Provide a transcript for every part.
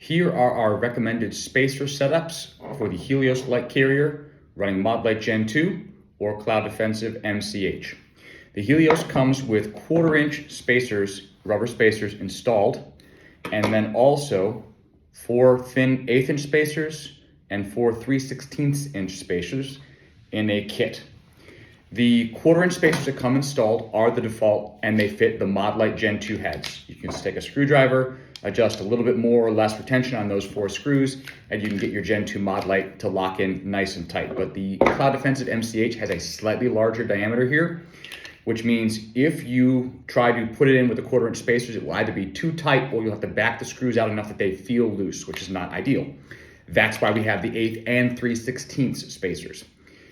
Here are our recommended spacer setups for the Helios light carrier running Modlite Gen 2 or Cloud Defensive MCH. The Helios comes with 1/4-inch spacers, rubber spacers installed, and then also 4 thin 1/8-inch spacers and 4 3/16-inch spacers in a kit. The 1/4-inch spacers that come installed are the default, and they fit the Modlite Gen 2 heads. You can just take a screwdriver, adjust a little bit more or less retention on those 4 screws, and you can get your Gen 2 Modlite to lock in nice and tight. But the Cloud Defensive MCH has a slightly larger diameter here, which means if you try to put it in with the 1/4-inch spacers, it will either be too tight or you'll have to back the screws out enough that they feel loose, which is not ideal. That's why we have the 1/8 and 3/16 spacers.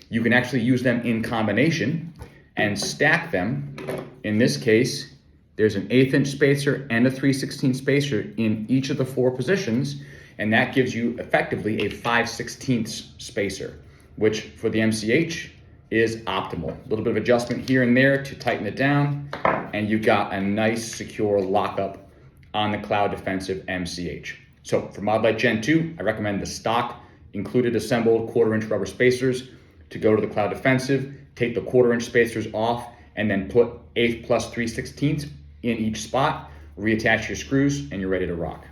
You can actually use them in combination and stack them. In this case, there's an 1/8-inch spacer and a 3/16 spacer in each of the 4 positions, and that gives you effectively a 5/16 spacer, which for the MCH is optimal. A little bit of adjustment here and there to tighten it down, and you've got a nice secure lockup on the Cloud Defensive MCH. So for Modlite Gen 2, I recommend the stock included assembled 1/4-inch rubber spacers to go to the Cloud Defensive. Take the 1/4-inch spacers off and then put 1/8 plus 3/16 in each spot, reattach your screws, and you're ready to rock.